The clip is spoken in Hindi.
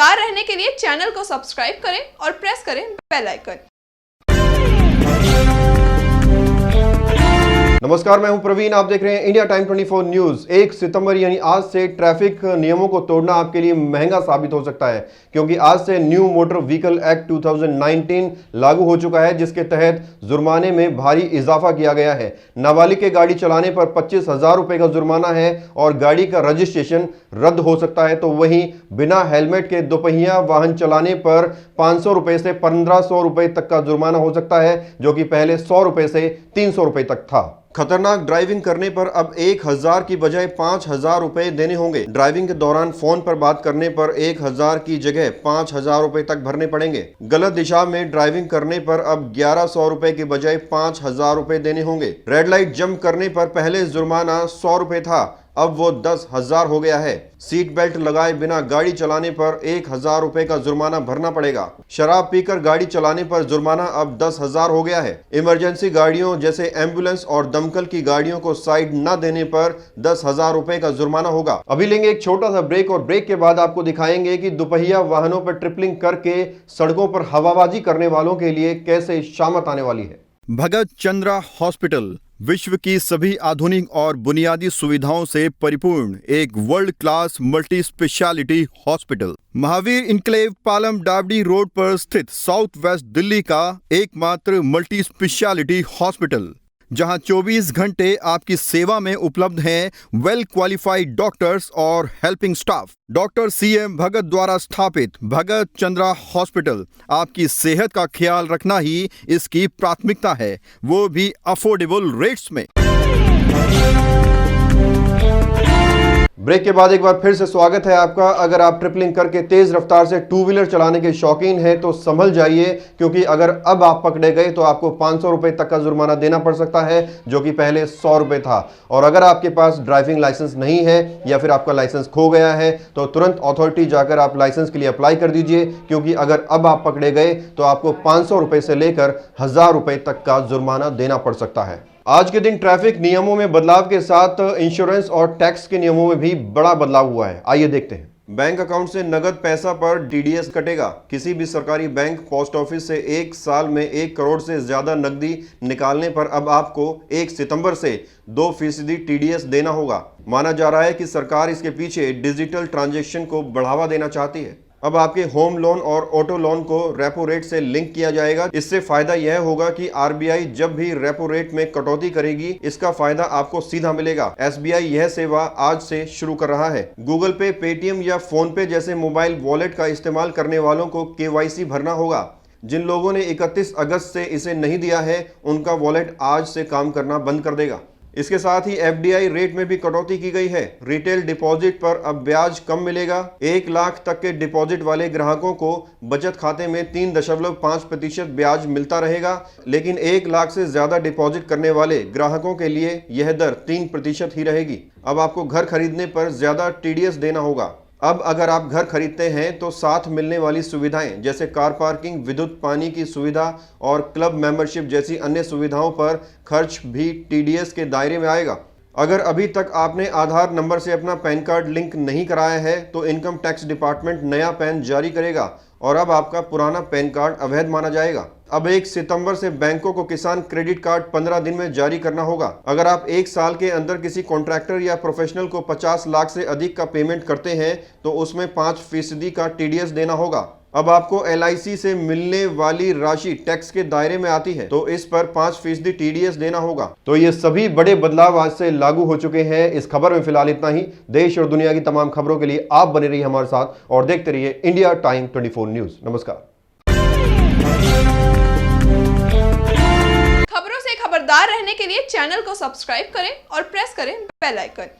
खबरदार रहने के लिए चैनल को सब्सक्राइब करें और प्रेस करें बेल आइकन। नमस्कार, मैं हूं प्रवीण। आप देख रहे हैं इंडिया टाइम 24 न्यूज। 1 सितंबर यानी आज से ट्रैफिक नियमों को तोड़ना आपके लिए महंगा साबित हो सकता है, क्योंकि आज से न्यू मोटर व्हीकल एक्ट 2019 लागू हो चुका है, जिसके तहत जुर्माने में भारी इजाफा किया गया है। नाबालिग के गाड़ी चलाने पर 25,000 रुपए का जुर्माना है और गाड़ी का रजिस्ट्रेशन रद्द हो सकता है। तो वहीं बिना हेलमेट के दोपहिया वाहन चलाने पर 500 रुपए से 1500 रुपए तक का जुर्माना हो सकता है, जो कि पहले 100 रुपए से 300 रुपए तक था। खतरनाक ड्राइविंग करने पर अब 1000 की बजाय 5000 रुपए देने होंगे। ड्राइविंग के दौरान फोन पर बात करने पर 1000 की जगह 5000 रुपए तक भरने पड़ेंगे। गलत दिशा में ड्राइविंग करने पर अब 1100 रुपए की बजाय 5000 रुपए देने होंगे। रेड लाइट जंप करने पर पहले जुर्माना 100 रुपए था, अब वो 10,000 हो गया है। सीट बेल्ट लगाए बिना गाड़ी चलाने पर 1000 रुपए का जुर्माना भरना पड़ेगा। शराब पीकर गाड़ी चलाने पर जुर्माना अब 10,000 हो गया है। इमरजेंसी गाड़ियों जैसे एम्बुलेंस और दमकल की गाड़ियों को साइड न देने पर 10,000 रुपए का जुर्माना होगा। अभी लेंगे एक छोटा सा ब्रेक और ब्रेक के बाद आपको दिखाएंगे कि दोपहिया वाहनों पर ट्रिपलिंग करके सड़कों पर हवाबाजी करने वालों के लिए कैसे शामत आने वाली है। भगत चंद्रा हॉस्पिटल विश्व की सभी आधुनिक और बुनियादी सुविधाओं से परिपूर्ण एक world class multi speciality hospital, Mahavir enclave Palam Dabri road पर स्थित साउथ वेस्ट दिल्ली का एकमात्र मल्टी स्पेशलिटी हॉस्पिटल, जहां 24 घंटे आपकी सेवा में उपलब्ध हैं वेल क्वालिफाइड डॉक्टर्स और हेल्पिंग स्टाफ। डॉक्टर CM भगत द्वारा स्थापित भगत चंद्रा हॉस्पिटल आपकी सेहत का ख्याल रखना ही इसकी प्राथमिकता है, वो भी अफोर्डेबल रेट्स में। ब्रेक के बाद एक बार फिर से स्वागत है आपका। अगर आप ट्रिपलिंग करके तेज रफ्तार से टू व्हीलर चलाने के शौकीन हैं तो संभल जाइए, क्योंकि अगर अब आप पकड़े गए तो आपको 500 रुपए तक का जुर्माना देना पड़ सकता है, जो कि पहले 100 रुपए था। और अगर आपके पास ड्राइविंग लाइसेंस नहीं है या फिर आपका लाइसेंस खो गया है तो तुरंत अथॉरिटी जाकर आप लाइसेंस के लिए अप्लाई कर दीजिए, क्योंकि अगर अब आप पकड़े गए तो आपको 500 रुपए से लेकर 1000 रुपए तक का जुर्माना देना पड़ सकता है। आज के दिन ट्रैफिक नियमों में बदलाव के साथ इंश्योरेंस और टैक्स के नियमों में भी बड़ा बदलाव हुआ है। आइए देखते हैं। बैंक अकाउंट से नगद पैसा पर TDS कटेगा। किसी भी सरकारी बैंक, पोस्ट ऑफिस से 1 साल में 1 करोड़ से ज्यादा नकदी निकालने पर अब आपको 1 सितंबर से 2% TDS देना होगा। माना जा रहा है कि सरकार इसके पीछे डिजिटल ट्रांजैक्शन को बढ़ावा देना चाहती है। अब आपके होम लोन और ऑटो लोन को रेपो रेट से लिंक किया जाएगा। इससे फायदा यह होगा कि RBI जब भी रेपो रेट में कटौती करेगी, इसका फायदा आपको सीधा मिलेगा। SBI यह सेवा आज से शुरू कर रहा है। गूगल पे, पेटीएम या फोन पे जैसे मोबाइल वॉलेट का इस्तेमाल करने वालों को KYC भरना होगा। जिन लोगों ने 31 अगस्त से इसे नहीं दिया है, उनका वॉलेट आज से काम करना बंद कर देगा। इसके साथ ही FDI रेट में भी कटौती की गई है। रिटेल डिपॉजिट पर अब ब्याज कम मिलेगा। 1 लाख तक के डिपॉजिट वाले ग्राहकों को बचत खाते में 3.5% ब्याज मिलता रहेगा, लेकिन 1 लाख से ज्यादा डिपॉजिट करने वाले ग्राहकों के लिए यह दर 3% ही रहेगी। अब आपको घर खरीदने पर ज्यादा TDS देना होगा। अब अगर आप घर खरीदते हैं तो साथ मिलने वाली सुविधाएं जैसे कार पार्किंग, विद्युत पानी की सुविधा और क्लब मेंबरशिप जैसी अन्य सुविधाओं पर खर्च भी TDS के दायरे में आएगा। अगर अभी तक आपने आधार नंबर से अपना पैन कार्ड लिंक नहीं कराया है तो इनकम टैक्स डिपार्टमेंट नया पैन जारी करेगा और अब आपका पुराना पैन कार्ड अवैध माना जाएगा। अब 1 सितंबर से बैंकों को किसान क्रेडिट कार्ड 15 दिन में जारी करना होगा। अगर आप 1 साल के अंदर किसी कॉन्ट्रैक्टर या प्रोफेशनल को 50 लाख से अधिक का पेमेंट करते हैं तो उसमें 5% का TDS देना होगा। अब आपको LIC से मिलने वाली राशि टैक्स के दायरे में आती है तो इस पर 5% TDS देना होगा। तो ये सभी बड़े बदलाव आज से लागू हो चुके हैं। इस खबर में फिलहाल इतना ही। देश और दुनिया की तमाम खबरों के लिए आप बने रहिए हमारे साथ और देखते रहिए इंडिया टाइम 24 न्यूज। नमस्कार। खबरों से खबरदार रहने के लिए चैनल को सब्सक्राइब करें और प्रेस करें बेल आइकन।